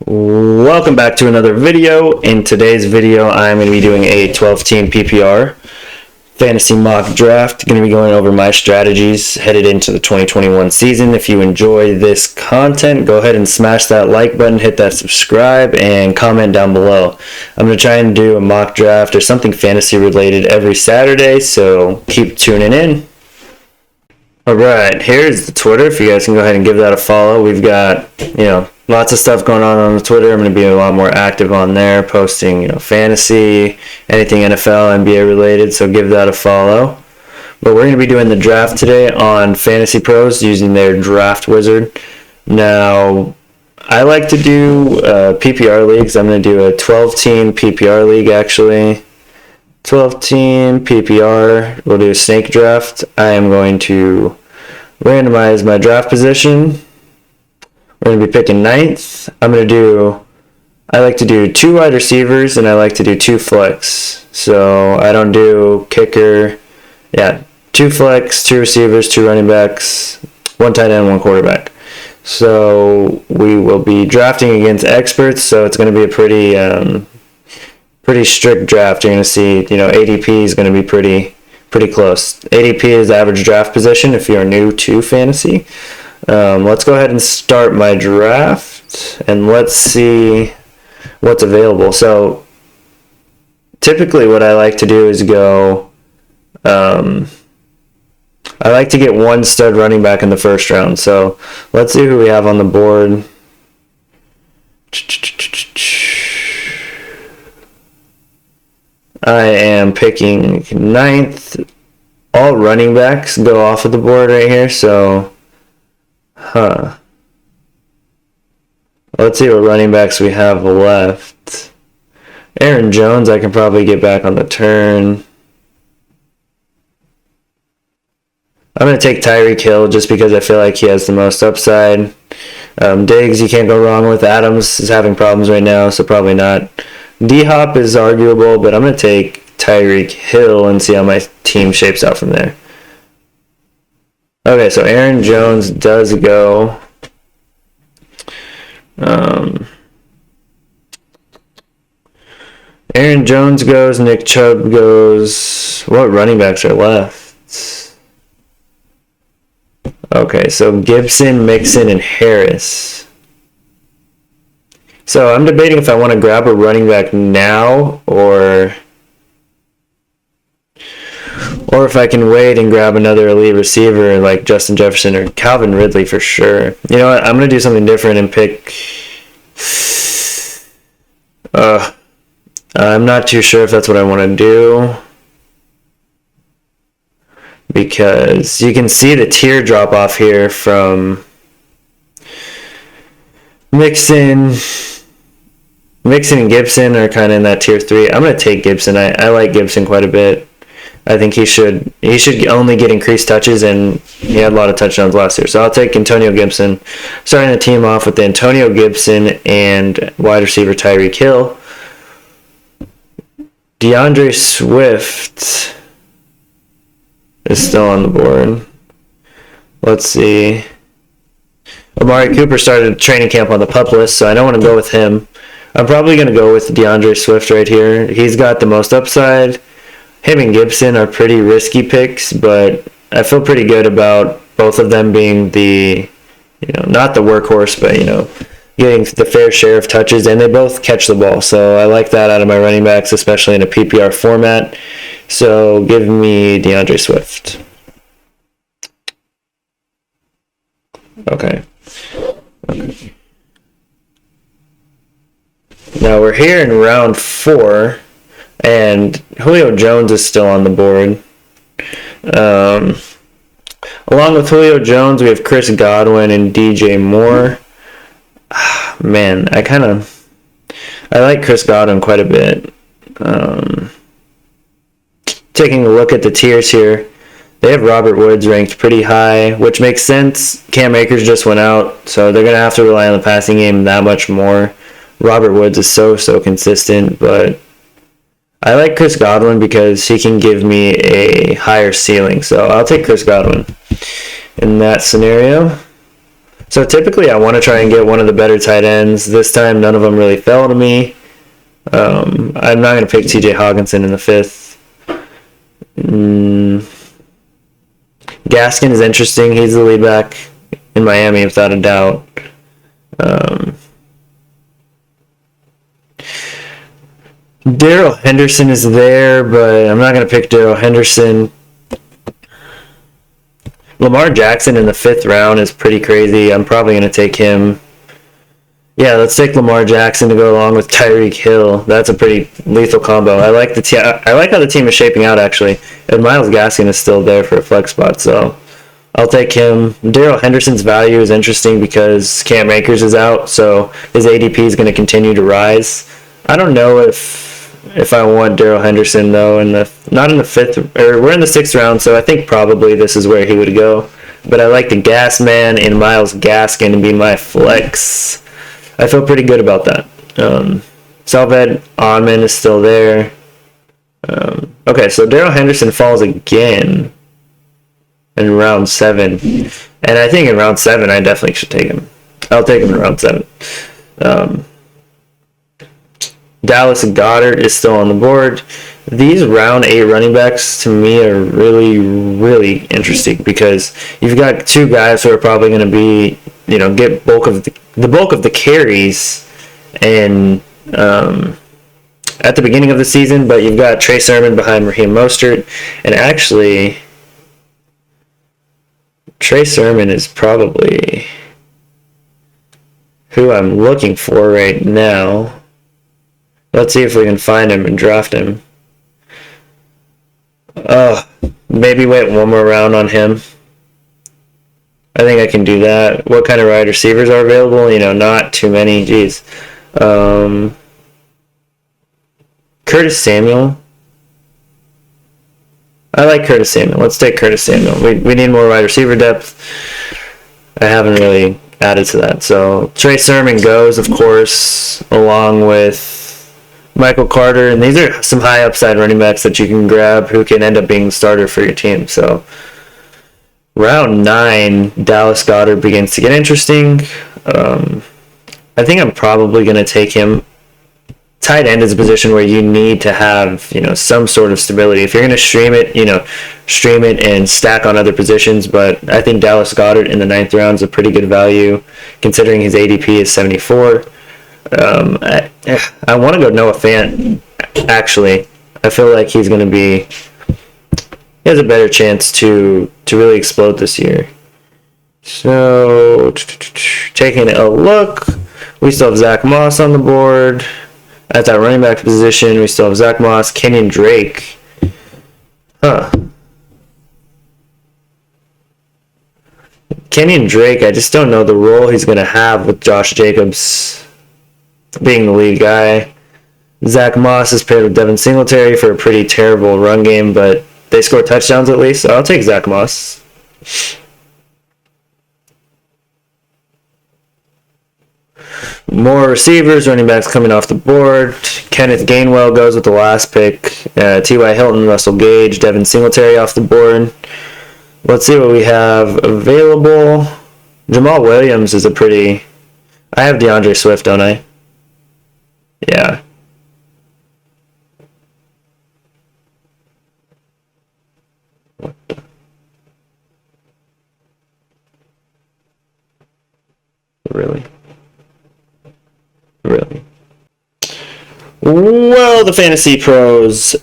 Welcome back to another video. In today's video, I'm going to be doing a 12-team PPR fantasy mock draft. Going to be going over my strategies headed into the 2021 season. If you enjoy this content, go ahead and smash that like button, hit that subscribe, and comment down below. I'm going to try and do a mock draft or something fantasy related every Saturday, so keep tuning in. Alright, here's the Twitter. If you guys can go ahead and give that a follow. We've got, lots of stuff going on the Twitter. I'm going to be a lot more active on there, posting, fantasy, anything NFL, NBA related, so give that a follow. But we're going to be doing the draft today on Fantasy Pros using their draft wizard. Now, I like to do PPR leagues. I'm going to do a 12-team PPR league, actually. 12-team PPR. We'll do a snake draft. I am going to randomize my draft position. We're going to be picking ninth. I like to do 2 wide receivers, and I like to do 2 flex. So I don't do kicker. 2 flex, 2 receivers, 2 running backs, 1 tight end, 1 quarterback. So we will be drafting against experts, so it's going to be a pretty strict draft. You're going to see, ADP is going to be pretty close. ADP is average draft position if you're new to fantasy. Let's go ahead and start my draft, and let's see what's available. So typically what I like to do is go, I like to get 1 stud running back in the first round. So let's see who we have on the board. I am picking 9th. All running backs go off of the board right here, so let's see what running backs we have left. Aaron Jones, I can probably get back on the turn. I'm going to take Tyreek Hill just because I feel like he has the most upside. Diggs, you can't go wrong with. Adams is having problems right now, so probably not. D-Hop is arguable, but I'm going to take Tyreek Hill and see how my team shapes out from there. Okay, so Aaron Jones does go. Aaron Jones goes, Nick Chubb goes. What running backs are left? Okay, so Gibson, Mixon, and Harris. So I'm debating if I want to grab a running back now or if I can wait and grab another elite receiver like Justin Jefferson or Calvin Ridley for sure. You know what? I'm going to do something different and pick. I'm not too sure if that's what I want to do, because you can see the tier drop off here from Mixon and Gibson are kind of in that tier 3. I'm going to take Gibson. I like Gibson quite a bit. I think he should only get increased touches, and he had a lot of touchdowns last year. So I'll take Antonio Gibson. Starting the team off with Antonio Gibson and wide receiver Tyreek Hill. DeAndre Swift is still on the board. Let's see. Amari Cooper started training camp on the PUP list, so I don't want to go with him. I'm probably going to go with DeAndre Swift right here. He's got the most upside. Him and Gibson are pretty risky picks, but I feel pretty good about both of them being the, not the workhorse, but, getting the fair share of touches, and they both catch the ball. So I like that out of my running backs, especially in a PPR format. So give me DeAndre Swift. Okay. Now we're here in round 4, and Julio Jones is still on the board. Along with Julio Jones, we have Chris Godwin and DJ Moore. Man, I like Chris Godwin quite a bit. Taking a look at the tiers here, they have Robert Woods ranked pretty high, which makes sense. Cam Akers just went out, so they're going to have to rely on the passing game that much more. Robert Woods is so consistent, but I like Chris Godwin because he can give me a higher ceiling. So I'll take Chris Godwin in that scenario. So typically I want to try and get one of the better tight ends. This time none of them really fell to me. I'm not going to pick TJ Hawkinson in the 5th. Gaskin is interesting. He's the lead back in Miami without a doubt. Darrell Henderson is there, but I'm not going to pick Darrell Henderson. Lamar Jackson in the 5th round is pretty crazy. I'm probably going to take him. Yeah, let's take Lamar Jackson to go along with Tyreek Hill. That's a pretty lethal combo. I like I like how the team is shaping out, actually. And Myles Gaskin is still there for a flex spot, so I'll take him. Darrell Henderson's value is interesting because Cam Akers is out, so his ADP is going to continue to rise. I don't know if I want Darrell Henderson, though, not in the 5th, or we're in the 6th round, so I think probably this is where he would go. But I like the Gas Man and Myles Gaskin to be my flex. I feel pretty good about that. Salved Ahmed is still there. Okay, so Darrell Henderson falls again in round 7. And I think in round 7, I definitely should take him. I'll take him in round 7. Dallas Goedert is still on the board. These round 8 running backs to me are really, really interesting because you've got 2 guys who are probably going to be, get bulk of the bulk of the carries and at the beginning of the season, but you've got Trey Sermon behind Raheem Mostert, and actually Trey Sermon is probably who I'm looking for right now. Let's see if we can find him and draft him. Maybe wait one more round on him. I think I can do that. What kind of wide receivers are available? Not too many. Jeez. Curtis Samuel. I like Curtis Samuel. Let's take Curtis Samuel. We need more wide receiver depth. I haven't really added to that. So Trey Sermon goes, of course, along with Michael Carter, and these are some high upside running backs that you can grab who can end up being the starter for your team. So round 9, Dallas Goedert begins to get interesting. I think I'm probably going to take him. Tight end is a position where you need to have, some sort of stability. If you're going to stream it and stack on other positions. But I think Dallas Goedert in the 9th round is a pretty good value, considering his ADP is 74. I want to go Noah Fant, actually. I feel like he has a better chance to really explode this year. So, taking a look, we still have Zach Moss on the board. At that running back position, we still have Zach Moss, Kenyon Drake. Kenyon Drake, I just don't know the role he's going to have with Josh Jacobs being the lead guy. Zach Moss is paired with Devin Singletary for a pretty terrible run game, but they score touchdowns at least, so I'll take Zach Moss. More receivers, running backs coming off the board. Kenneth Gainwell goes with the last pick. T.Y. Hilton, Russell Gage, Devin Singletary off the board. Let's see what we have available. Jamal Williams is I have DeAndre Swift, don't I? Yeah. Really? Well, the Fantasy Pros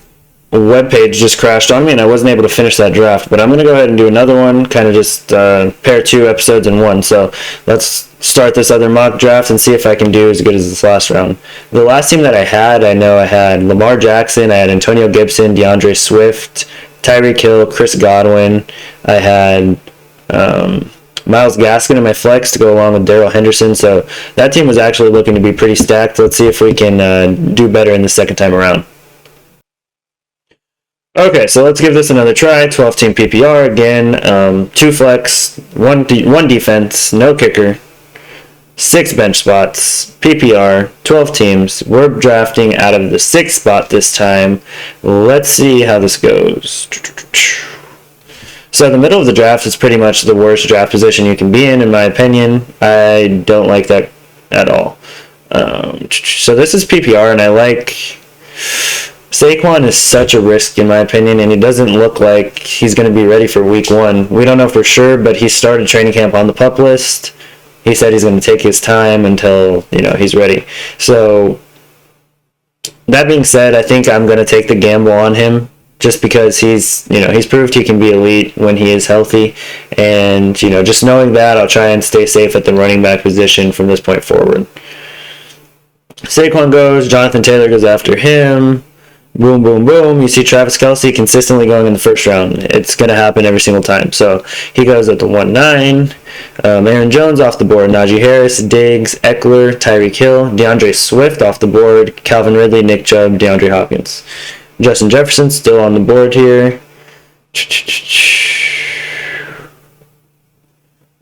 webpage just crashed on me and I wasn't able to finish that draft, but I'm going to go ahead and do another one, kind of just pair 2 episodes in one. So let's start this other mock draft and see if I can do as good as this last round. The last team that I had Lamar Jackson, I had Antonio Gibson, DeAndre Swift, Tyreek Hill, Chris Godwin. I had Myles Gaskin in my flex to go along with Darrell Henderson. So that team was actually looking to be pretty stacked. Let's see if we can do better in the second time around. Okay, so let's give this another try. 12-team PPR again. 2 flex, 1 defense, no kicker, 6 bench spots, PPR, 12 teams. We're drafting out of the 6th spot this time. Let's see how this goes. So the middle of the draft is pretty much the worst draft position you can be in my opinion. I don't like that at all. So this is PPR, and I like... Saquon is such a risk in my opinion, and he doesn't look like he's going to be ready for week 1. We don't know for sure, but he started training camp on the PUP list. He said he's going to take his time until, he's ready. So that being said, I think I'm going to take the gamble on him just because he's proved he can be elite when he is healthy. And, just knowing that, I'll try and stay safe at the running back position from this point forward. Saquon goes, Jonathan Taylor goes after him. Boom, boom, boom. You see Travis Kelce consistently going in the first round. It's going to happen every single time. So he goes at the 1-9. Aaron Jones off the board. Najee Harris, Diggs, Eckler, Tyreek Hill, DeAndre Swift off the board. Calvin Ridley, Nick Chubb, DeAndre Hopkins. Justin Jefferson still on the board here.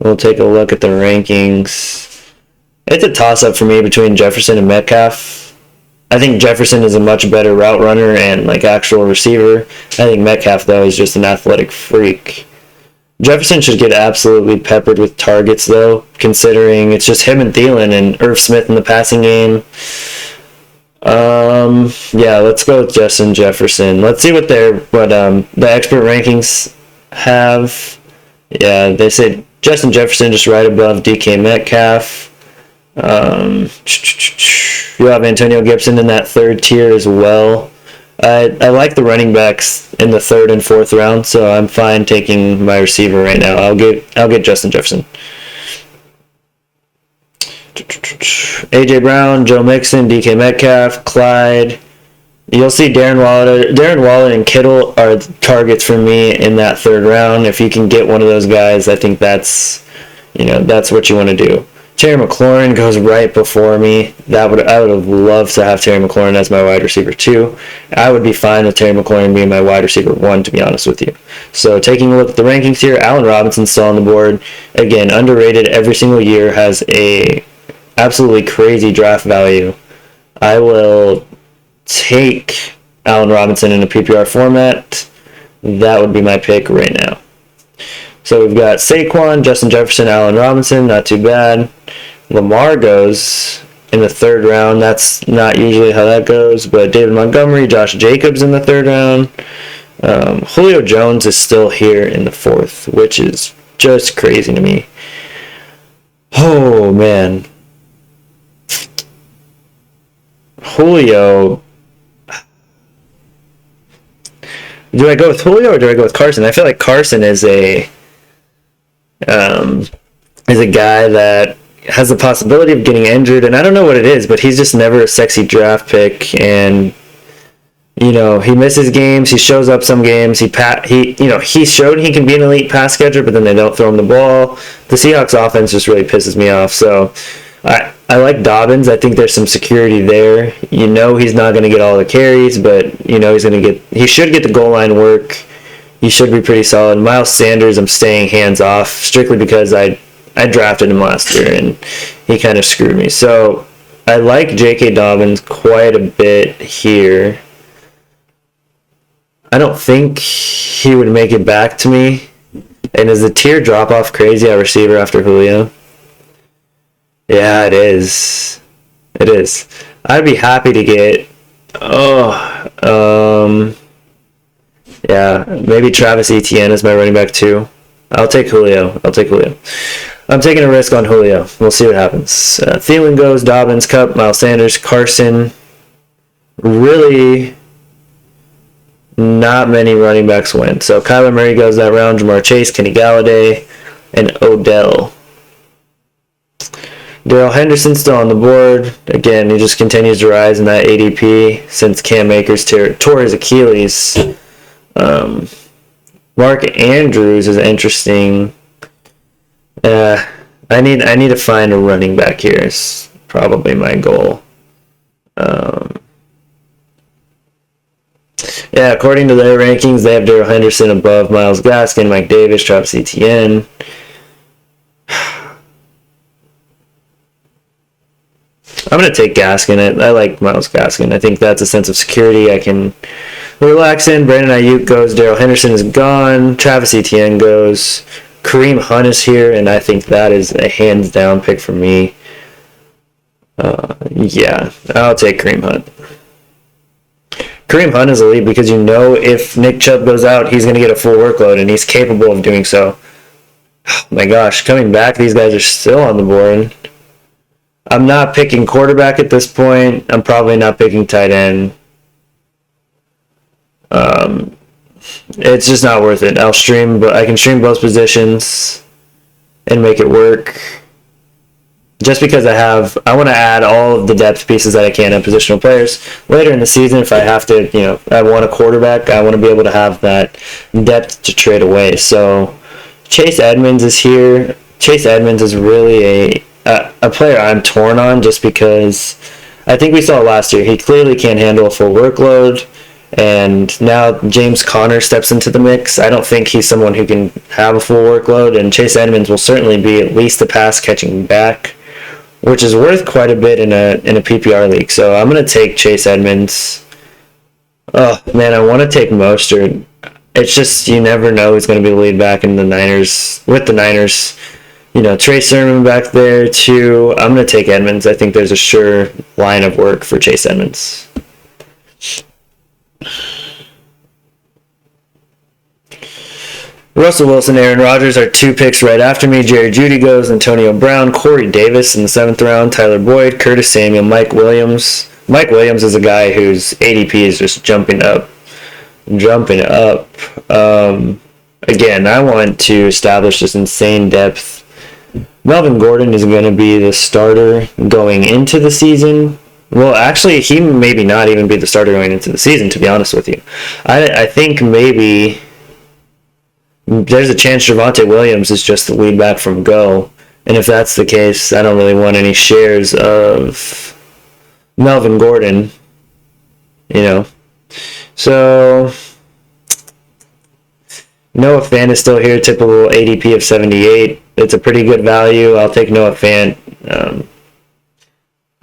We'll take a look at the rankings. It's a toss-up for me between Jefferson and Metcalf. I think Jefferson is a much better route runner and actual receiver. I think Metcalf, though, is just an athletic freak. Jefferson should get absolutely peppered with targets, though, considering it's just him and Thielen and Irv Smith in the passing game. Yeah, let's go with Justin Jefferson. Let's see what the expert rankings have. Yeah, they said Justin Jefferson just right above DK Metcalf. You have Antonio Gibson in that third tier as well. I like the running backs in the 3rd and 4th round, so I'm fine taking my receiver right now. I'll get Justin Jefferson. AJ Brown, Joe Mixon, DK Metcalf, Clyde. You'll see Darren Waller and Kittle are targets for me in that 3rd round. If you can get one of those guys, I think that's what you want to do. Terry McLaurin goes right before me. I would have loved to have Terry McLaurin as my wide receiver 2. I would be fine with Terry McLaurin being my wide receiver 1, to be honest with you. So taking a look at the rankings here, Allen Robinson's still on the board. Again, underrated every single year, has a absolutely crazy draft value. I will take Allen Robinson in a PPR format. That would be my pick right now. So we've got Saquon, Justin Jefferson, Allen Robinson, not too bad. Lamar goes in the 3rd round. That's not usually how that goes, but David Montgomery, Josh Jacobs in the 3rd round. Julio Jones is still here in the 4th, which is just crazy to me. Oh, man. Julio. Do I go with Julio or do I go with Carson? I feel like Carson is a guy that has the possibility of getting injured, and I don't know what it is, but he's just never a sexy draft pick. And he misses games. He shows up some games. He showed he can be an elite pass catcher, but then they don't throw him the ball. The Seahawks offense just really pisses me off. So I like Dobbins. I think there's some security there. He's not going to get all the carries, but he should get the goal line work. He should be pretty solid. Miles Sanders, I'm staying hands off strictly because I drafted him last year and he kind of screwed me. So I like J.K. Dobbins quite a bit here. I don't think he would make it back to me. And is the tier drop off crazy at receiver after Julio? Yeah, it is. It is. I'd be happy to get. Yeah, maybe Travis Etienne is my running back too. I'll take Julio. I'm taking a risk on Julio. We'll see what happens. Thielen goes, Dobbins, Kupp, Miles Sanders, Carson. Really, not many running backs went. So Kyler Murray goes that round, Jamar Chase, Kenny Galladay, and Odell. Darrell Henderson still on the board. Again, he just continues to rise in that ADP since Cam Akers tore his Achilles. Mark Andrews is interesting. I need to find a running back here. Is probably my goal. Yeah, according to their rankings, they have Darrell Henderson above Myles Gaskin, Mike Davis, Travis Etienne. I'm going to to take Gaskin. I like Myles Gaskin. I think that's a sense of security I can relax in. Brandon Ayuk goes. Darrell Henderson is gone. Travis Etienne goes. Kareem Hunt is here, and I think that is a hands-down pick for me. Yeah, I'll take Kareem Hunt. Kareem Hunt is elite because you know if Nick Chubb goes out, he's going to get a full workload, and he's capable of doing so. Oh my gosh, coming back, these guys are still on the board. I'm not picking quarterback at this point. I'm probably not picking tight end. It's just not worth it. I can stream both positions and make it work. Just because I want to add all of the depth pieces that I can in positional players later in the season. If I have to, I want a quarterback, I want to be able to have that depth to trade away. So Chase Edmonds is here. Chase Edmonds is really a player I'm torn on just because I think we saw last year he clearly can't handle a full workload. And now James Conner steps into the mix. I don't think he's someone who can have a full workload, and Chase Edmonds will certainly be at least a pass-catching back, which is worth quite a bit in a PPR league. So I'm going to take Chase Edmonds. Oh, man, I want to take Mostert. It's just you never know who's going to be the lead back in the Niners. With the Niners, Trey Sermon back there, too. I'm going to take Edmonds. I think there's a sure line of work for Chase Edmonds. Russell Wilson, Aaron Rodgers are 2 picks right after me. Jerry Jeudy goes, Antonio Brown, Corey Davis in the 7th round, Tyler Boyd, Curtis Samuel, Mike Williams. Mike Williams is a guy whose ADP is just jumping up. Again, I want to establish this insane depth. Melvin Gordon is going to be the starter going into the season. Well, actually, he maybe not even be the starter going into the season, to be honest with you. I think maybe there's a chance Javonte Williams is just the lead back from go. And if that's the case, I don't really want any shares of Melvin Gordon, So, Noah Fant is still here, typical ADP of 78. It's a pretty good value. I'll take Noah Fant.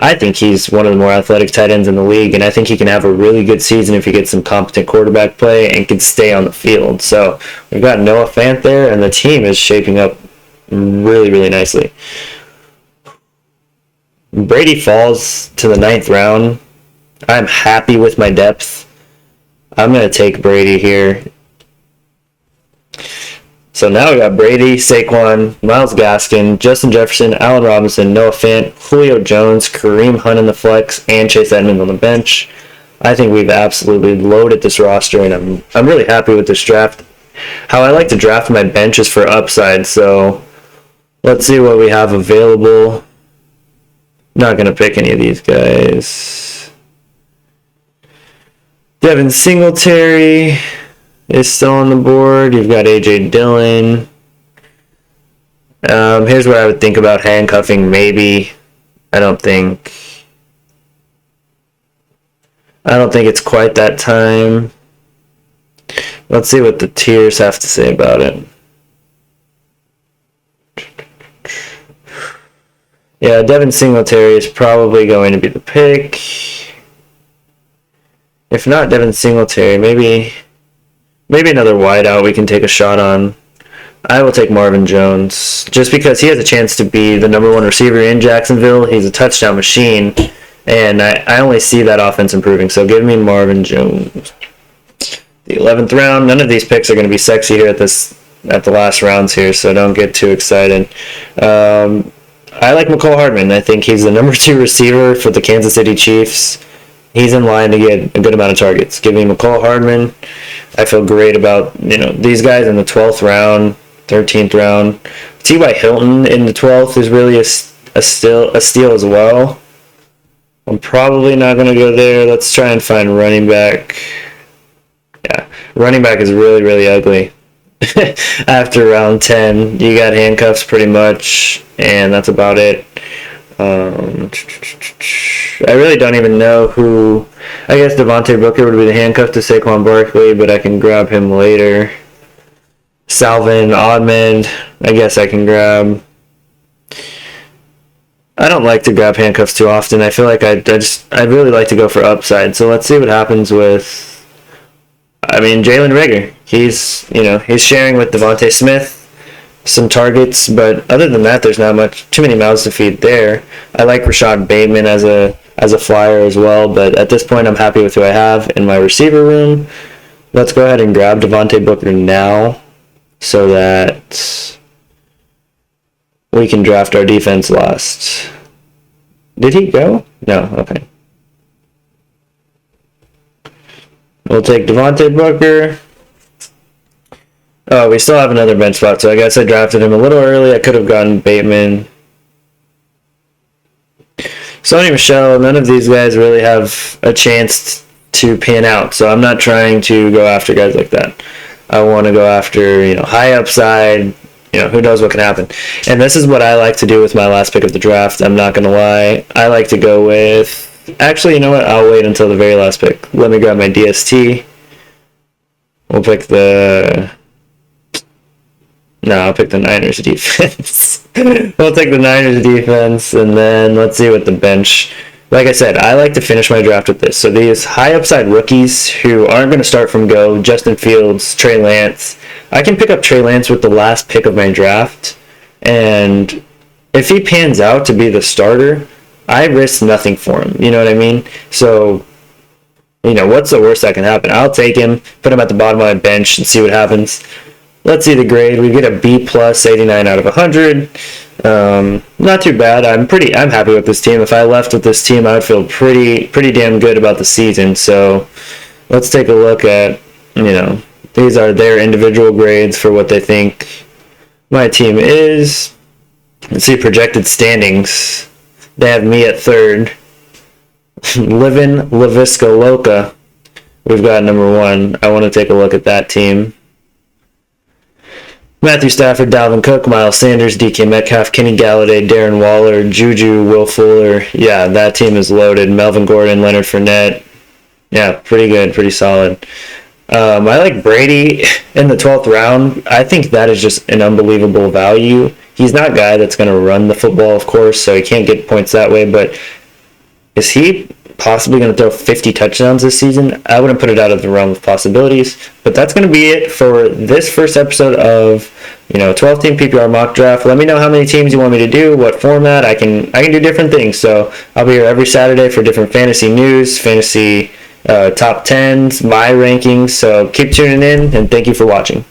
I think he's one of the more athletic tight ends in the league, and I think he can have a really good season if he gets some competent quarterback play and can stay on the field. So we've got Noah Fant there, and the team is shaping up really, really nicely. Brady falls to the 9th round. I'm happy with my depth. I'm going to take Brady here. So now we got Brady, Saquon, Myles Gaskin, Justin Jefferson, Allen Robinson, Noah Fant, Julio Jones, Kareem Hunt in the flex, and Chase Edmonds on the bench. I think we've absolutely loaded this roster, and I'm really happy with this draft. How I like to draft my bench is for upside, so let's see what we have available. Not going to pick any of these guys. Devin Singletary is still on the board. You've got A.J. Dillon. Here's what I would think about handcuffing, maybe. I don't think it's quite that time. Let's see what the tiers have to say about it. Yeah, Devin Singletary is probably going to be the pick. If not Devin Singletary, maybe another wideout we can take a shot on. I will take Marvin Jones, just because he has a chance to be the number 1 receiver in Jacksonville. He's a touchdown machine, and I only see that offense improving. So give me Marvin Jones. The 11th round. None of these picks are going to be sexy here at the last rounds here, so don't get too excited. I like McCole Hardman. I think he's the number 2 receiver for the Kansas City Chiefs. He's in line to get a good amount of targets. Give me McCole Hardman. I feel great about these guys in the 12th round, 13th round. T.Y. Hilton in the 12th is really a steal as well. I'm probably not going to go there. Let's try and find running back. Yeah, running back is really, really ugly. After round 10, you got handcuffs pretty much, and that's about it. I really don't even know who. I guess Devontae Booker would be the handcuff to Saquon Barkley, but I can grab him later. Salvin Ahmed, I guess I can grab. I don't like to grab handcuffs too often. I feel like I really like to go for upside. So let's see what happens with, I mean, Jalen Reagor. He's sharing with Devontae Smith some targets, but other than that, there's not too many mouths to feed there. I like Rashad Bateman as a flyer as well, but at this point, I'm happy with who I have in my receiver room. Let's go ahead and grab Devontae Booker now so that we can draft our defense last. Did he go? No, okay. We'll take Devontae Booker. Oh, we still have another bench spot, so I guess I drafted him a little early. I could have gotten Bateman. Sony Michel, none of these guys really have a chance to pan out, so I'm not trying to go after guys like that. I want to go after, high upside, who knows what can happen. And this is what I like to do with my last pick of the draft. I'm not going to lie. I like to go with, actually, you know what? I'll wait until the very last pick. Let me grab my DST. We'll pick I'll pick the Niners defense. We'll take the Niners defense, and then let's see what the bench. Like I said, I like to finish my draft with this. So these high upside rookies who aren't going to start from go, Justin Fields, Trey Lance. I can pick up Trey Lance with the last pick of my draft, and if he pans out to be the starter, I risk nothing for him. You know what I mean? So, what's the worst that can happen? I'll take him, put him at the bottom of my bench, and see what happens. Let's see the grade. We get a B plus, 89 out of 100. Not too bad. I'm happy with this team. If I left with this team, I would feel pretty damn good about the season. So let's take a look at, these are their individual grades for what they think my team is. Let's see projected standings. They have me at third. Livin' LaVisca Loca. We've got number 1. I want to take a look at that team. Matthew Stafford, Dalvin Cook, Miles Sanders, DK Metcalf, Kenny Galladay, Darren Waller, Juju, Will Fuller. Yeah, that team is loaded. Melvin Gordon, Leonard Fournette. Yeah, pretty good, pretty solid. I like Brady in the 12th round. I think that is just an unbelievable value. He's not a guy that's going to run the football, of course, so he can't get points that way, but is he possibly going to throw 50 touchdowns this season? I wouldn't put it out of the realm of possibilities, but that's going to be it for this first episode of 12-team PPR mock draft. Let me know how many teams you want me to do, what format. I can do different things, so I'll be here every Saturday for different fantasy news, fantasy top 10s, my rankings, so keep tuning in, and thank you for watching.